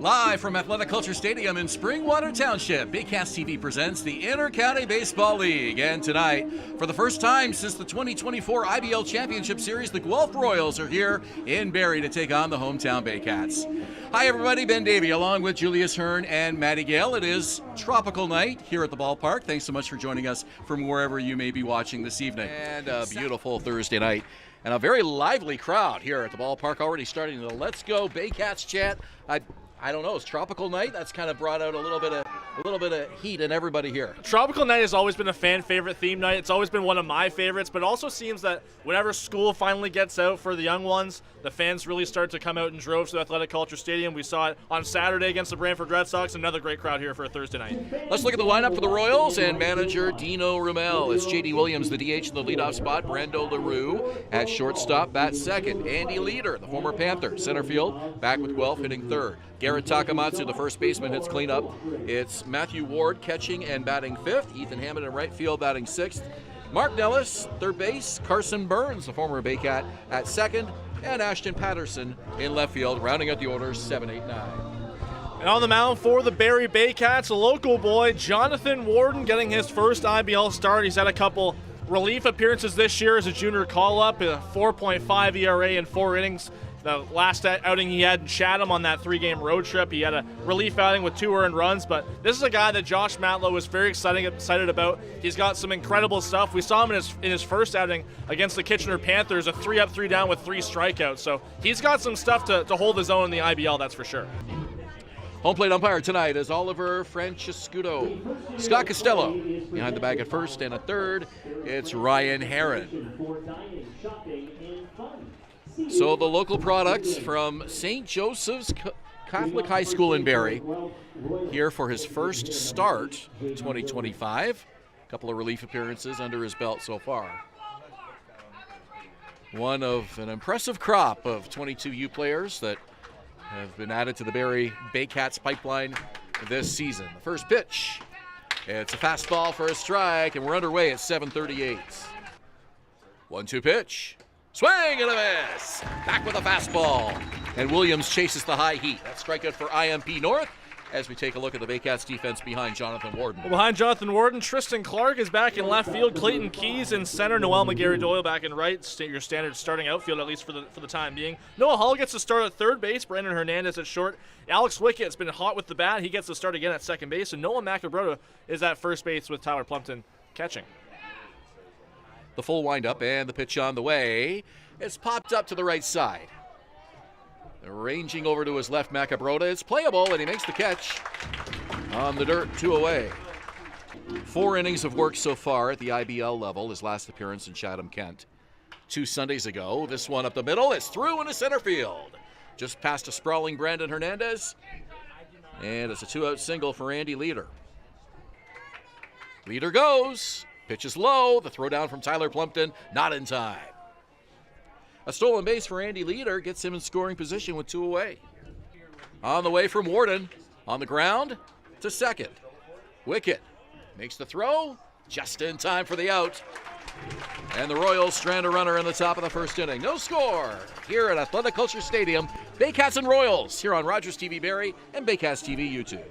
Live from Athletic Culture Stadium in Springwater Township, Baycats TV presents the Inter-County Baseball League. And tonight, for the first time since the 2024 IBL Championship Series, the Guelph Royals are here in Barrie to take on the hometown Baycats. Hi everybody, Ben Davey along with Julius Hearn and Matty Gale. It is tropical night here at the ballpark. Thanks so much for joining us from wherever you may be watching this evening. And a beautiful Thursday night. And a very lively crowd here at the ballpark, already starting the Let's Go Baycats chant. I don't know, it's tropical night. That's kind of brought out a little bit of heat in everybody here. Tropical night has always been a fan favorite theme night. It's always been one of my favorites, but it also seems that whenever school finally gets out for the young ones, the fans really start to come out in droves to the Athletic Culture Stadium. We saw it on Saturday against the Brantford Red Sox. Another great crowd here for a Thursday night. Let's look at the lineup for the Royals and manager Dino Rumel. It's J.D. Williams, the DH in the leadoff spot. Brando LaRue at shortstop, bat second. Andy Leader, the former Panther, center field, back with Guelph, hitting third. Garrett Takamatsu, the first baseman, hits cleanup. It's Matthew Ward catching and batting fifth. Ethan Hammond in right field batting sixth. Mark Nellis, third base. Carson Burns, the former Baycat, at second. And Ashton Patterson in left field, rounding out the order 7, 8, 9. And on the mound for the Barrie Baycats, a local boy, Jonathan Warden, getting his first IBL start. He's had a couple relief appearances this year as a junior call-up, a 4.5 ERA in 4 innings. The last outing he had in Chatham on that 3-game road trip, he had a relief outing with 2 earned runs, but this is a guy that Josh Matlow was very excited about. He's got some incredible stuff. We saw him in his first outing against the Kitchener Panthers, a 3 up, 3 down with 3 strikeouts. So he's got some stuff to hold his own in the IBL, that's for sure. Home plate umpire tonight is Oliver Francescudo. Scott Costello behind the bag at first, and at third, it's Ryan Herron. So the local products from St. Joseph's Catholic High School in Barrie, here for his first start, 2025. A couple of relief appearances under his belt so far. One of an impressive crop of 22U players that have been added to the Barrie Baycats pipeline this season. The first pitch, it's a fastball for a strike, and we're underway at 7:38. 1-2 pitch. Swing and a miss. Back with a fastball. And Williams chases the high heat. That's strikeout for IMP North as we take a look at the Baycats defense behind Jonathan Warden. Well, behind Jonathan Warden, Tristan Clark is back in left field. Clayton Keys in center. Noel McGarry-Doyle back in right. Your standard starting outfield, at least for the time being. Noah Hull gets to start at third base. Brandon Hernandez at short. Alex Wickett's been hot with the bat. He gets to start again at second base. And Noah Macabrota is at first base with Tyler Plumpton catching. The full windup and the pitch on the way. It's popped up to the right side. Ranging over to his left, Macabrota. It's playable, and he makes the catch on the dirt, 2 away. 4 innings of work so far at the IBL level. His last appearance in Chatham, Kent, 2 Sundays ago. This one up the middle. It's through into center field. Just past a sprawling Brandon Hernandez. And it's a 2-out single for Andy Leader. Leader goes. Pitch is low. The throw down from Tyler Plumpton, not in time. A stolen base for Andy Leader gets him in scoring position with 2 away. On the way from Warden, on the ground to second. Wickett makes the throw, just in time for the out. And the Royals strand a runner in the top of the first inning. No score here at Athletic Culture Stadium. Baycats and Royals here on Rogers TV Barrie and Baycats TV YouTube.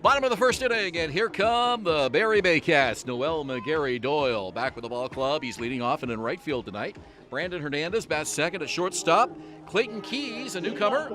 Bottom of the first inning, and here come the Barrie Baycats. Noel McGarry-Doyle back with the ball club. He's leading off and in right field tonight. Brandon Hernandez bats second at shortstop. Clayton Keys, a newcomer,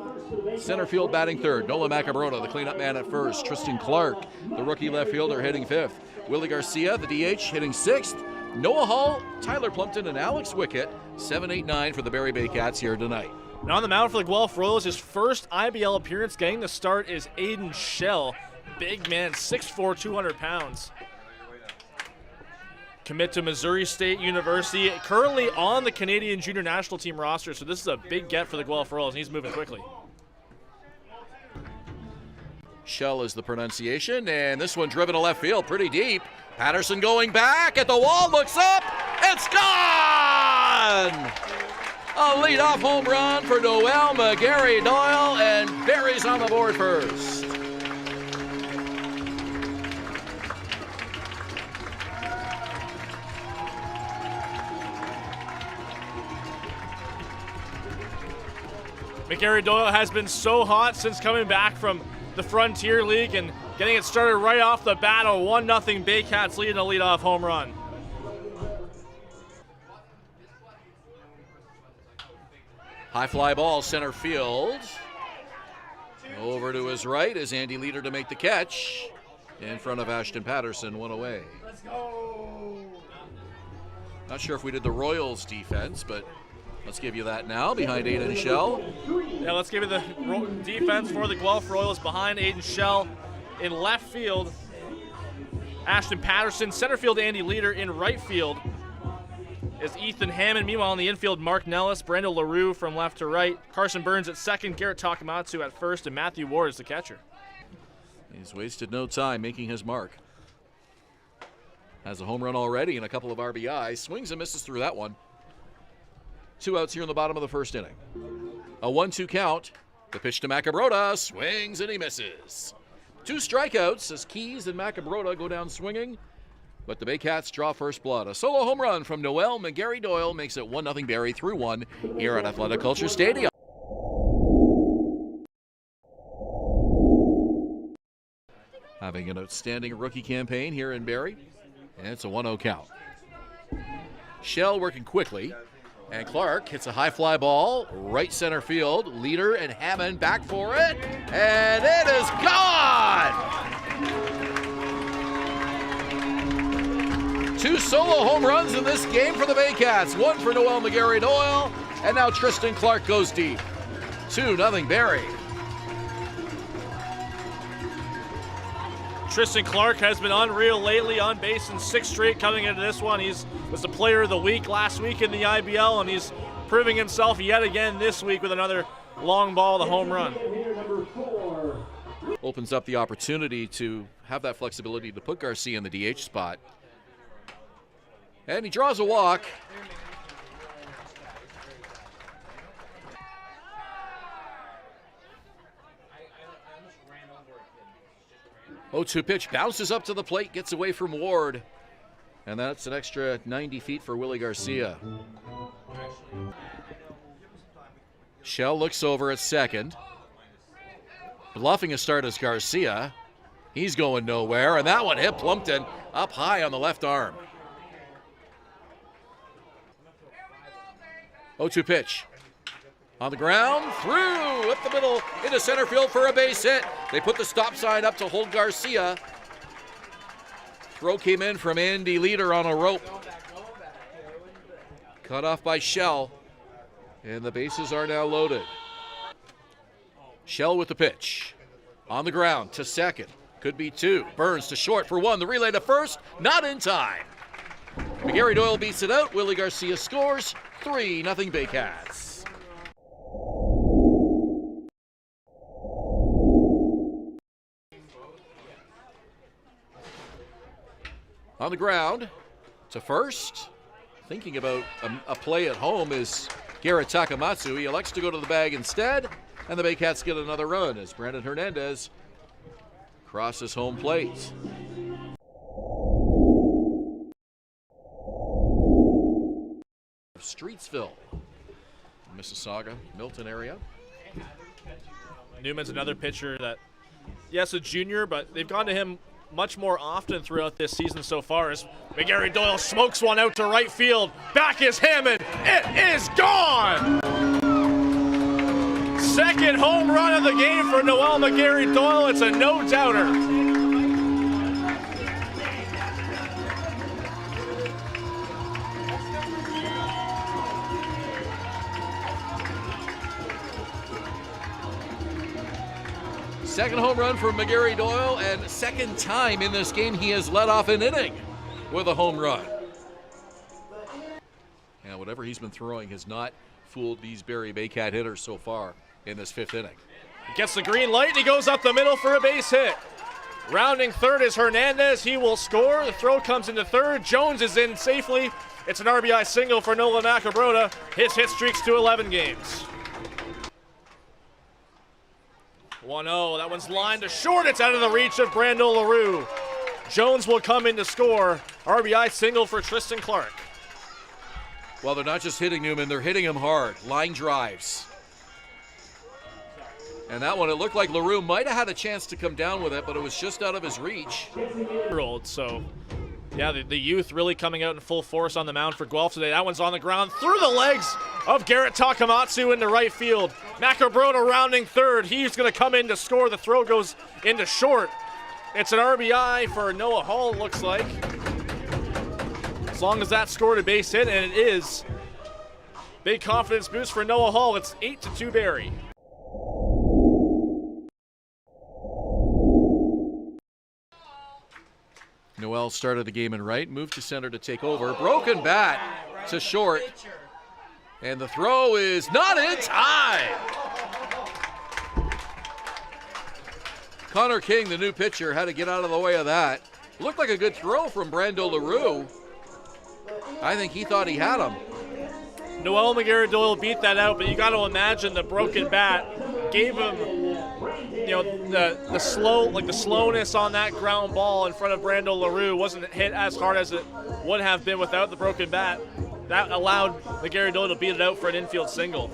center field batting third. Noah Macabrota, the cleanup man at first. Tristan Clark, the rookie left fielder, hitting fifth. Willie Garcia, the DH, hitting sixth. Noah Hull, Tyler Plumpton, and Alex Wickett. 7, 8, 9 for the Barrie Baycats here tonight. Now on the mound for the Guelph Royals, his first IBL appearance getting the start is Aiden Schell. Big man, 6'4", 200 pounds. Commit to Missouri State University, currently on the Canadian Junior National Team roster, so this is a big get for the Guelph Royals, and he's moving quickly. Shell is the pronunciation, and this one driven to left field pretty deep. Patterson going back at the wall, looks up, it's gone! A leadoff home run for Noel McGarry-Doyle, and Barrie's on the board first. McGarry Doyle has been so hot since coming back from the Frontier League and getting it started right off the bat. A 1-0 Baycats lead and a leadoff home run. High fly ball, center field. Over to his right is Andy Leader to make the catch. In front of Ashton Patterson, one away. Let's go! Not sure if we did the Royals defense, but let's give you that now. Behind Aiden Shell. Yeah, let's give you the defense for the Guelph Royals behind Aiden Shell. In left field, Ashton Patterson. Center field, Andy Leader. In right field is Ethan Hammond. Meanwhile, in the infield, Mark Nellis, Brando LaRue from left to right. Carson Burns at second, Garrett Takamatsu at first, and Matthew Ward is the catcher. He's wasted no time making his mark. Has a home run already and a couple of RBIs. Swings and misses through that one. 2 outs here in the bottom of the first inning. A 1-2 count. The pitch to Macabrota. Swings and he misses. 2 strikeouts as Keys and Macabrota go down swinging. But the Baycats draw first blood. A solo home run from Noel McGarry Doyle makes it 1-0 Barrie through 1 here at Athletic Culture Stadium. Having an outstanding rookie campaign here in Barrie. And it's a 1-0 count. Shell working quickly. And Clark hits a high fly ball, right center field. Leader and Hammond back for it. And it is gone! 2 solo home runs in this game for the Baycats. 1 for Noel McGarry Doyle. And now Tristan Clark goes deep. 2-0 Barrie. Tristan Clark has been unreal lately, on base in 6 straight coming into this one. He was the player of the week last week in the IBL, and he's proving himself yet again this week with another long ball, the home run. Opens up the opportunity to have that flexibility to put Garcia in the DH spot. And he draws a walk. 0-2 pitch, bounces up to the plate, gets away from Ward. And that's an extra 90 feet for Willie Garcia. Shell looks over at second. Bluffing a start is Garcia. He's going nowhere, and that one hit Plumpton up high on the left arm. 0-2 pitch. On the ground, through, up the middle, into center field for a base hit. They put the stop sign up to hold Garcia. Throw came in from Andy Leader on a rope. Cut off by Shell, and the bases are now loaded. Shell with the pitch. On the ground to second, could be 2. Burns to short for 1, the relay to first, not in time. McGarry Doyle beats it out, Willie Garcia scores, 3-0 Baycats. On the ground to first. Thinking about a play at home is Garrett Takamatsu. He elects to go to the bag instead, and the Baycats get another run as Brandon Hernandez crosses home plate. Streetsville, Mississauga, Milton area. Newman's another pitcher that, yes, a junior, but they've gone to him much more often throughout this season so far as McGarry Doyle smokes one out to right field. Back is Hammond. It is gone! Second home run of the game for Noel McGarry Doyle. It's a no-doubter. Second home run for McGarry Doyle, and second time in this game he has led off an inning with a home run. And whatever he's been throwing has not fooled these Barrie Baycat hitters so far in this 5th inning. He gets the green light and he goes up the middle for a base hit. Rounding third is Hernandez. He will score. The throw comes into third. Jones is in safely. It's an RBI single for Nolan Macabrota. His hit streaks to 11 games. 1-0, that one's lined to short. It's out of the reach of Brando LaRue. Jones will come in to score. RBI single for Tristan Clark. Well, they're not just hitting Newman, they're hitting him hard. Line drives. And that one, it looked like LaRue might have had a chance to come down with it, but it was just out of his reach. So, yeah, the youth really coming out in full force on the mound for Guelph today. That one's on the ground through the legs of Garrett Takamatsu into right field. Macabrota rounding third. He's going to come in to score. The throw goes into short. It's an RBI for Noah Hall, it looks like. As long as that scored a base hit, and it is. Big confidence boost for Noah Hall. It's 8-2 Barrie. Noel started the game in right, moved to center to take over. Broken bat to short. And the throw is not in time. Connor King, the new pitcher, had to get out of the way of that. Looked like a good throw from Brando LaRue. I think he thought he had him. Noel McGarry-Doyle beat that out, but you got to imagine the broken bat gave him, the slowness on that ground ball in front of Brando LaRue wasn't hit as hard as it would have been without the broken bat. That allowed McGarry-Doyle to beat it out for an infield single.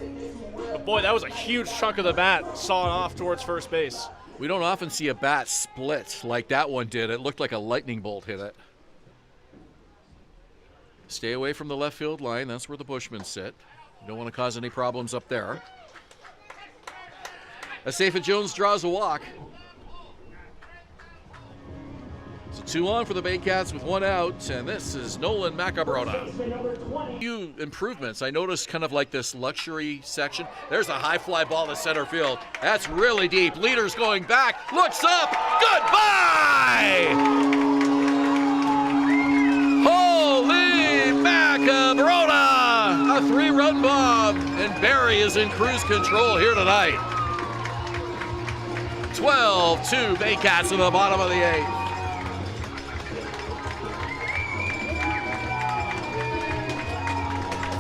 But boy, that was a huge chunk of the bat sawing off towards first base. We don't often see a bat split like that one did. It looked like a lightning bolt hit it. Stay away from the left field line. That's where the Bushmen sit. You don't want to cause any problems up there. Asafa Jones draws a walk. It's a 2-on for the Baycats with 1 out, and this is Nolan Macabrota. Few improvements. I noticed kind of like this luxury section. There's a high fly ball to center field. That's really deep. Leader's going back. Looks up. Goodbye! Holy Macabrota! A 3-run bomb, and Barrie is in cruise control here tonight. 12-2 Baycats in the bottom of the 8th.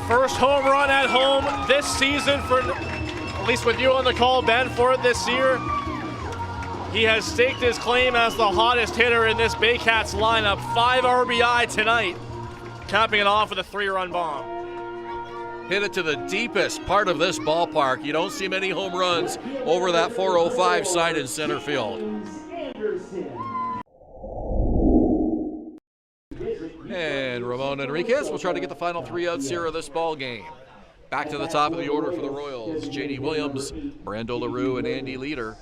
First home run at home this season for, at least with you on the call, Ben, for it this year. He has staked his claim as the hottest hitter in this Baycats lineup. 5 RBI tonight, capping it off with a 3-run bomb. Hit it to the deepest part of this ballpark. You don't see many home runs over that 405 sign in center field. And Ramon Enriquez will try to get the final 3 outs here of this ball game. Back to the top of the order for the Royals. J.D. Williams, Brando LaRue, and Andy Leader.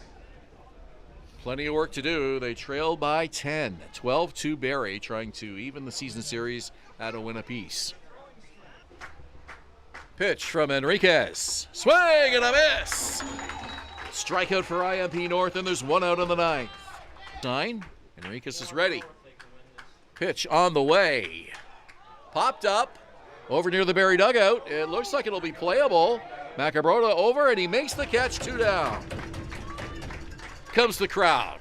Plenty of work to do. They trail by 10. 12-2 Barrie, trying to even the season series at a win apiece. Pitch from Enriquez. Swing and a miss. Strikeout for IMP North, and there's 1 out in the 9th. 9. Enriquez is ready. Pitch on the way. Popped up over near the Barrie dugout. It looks like it'll be playable. Macabrota over, and he makes the catch. 2 down. Comes the crowd.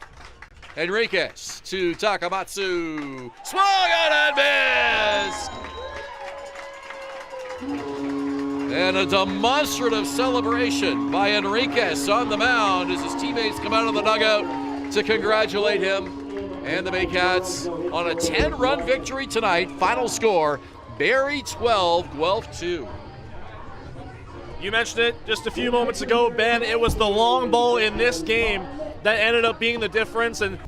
Enriquez to Takamatsu. Swung on and missed. And a demonstrative celebration by Enriquez on the mound as his teammates come out of the dugout to congratulate him and the Baycats on a 10-run victory tonight. Final score, Barrie 12, Guelph 2. You mentioned it just a few moments ago, Ben. It was the long ball in this game that ended up being the difference, and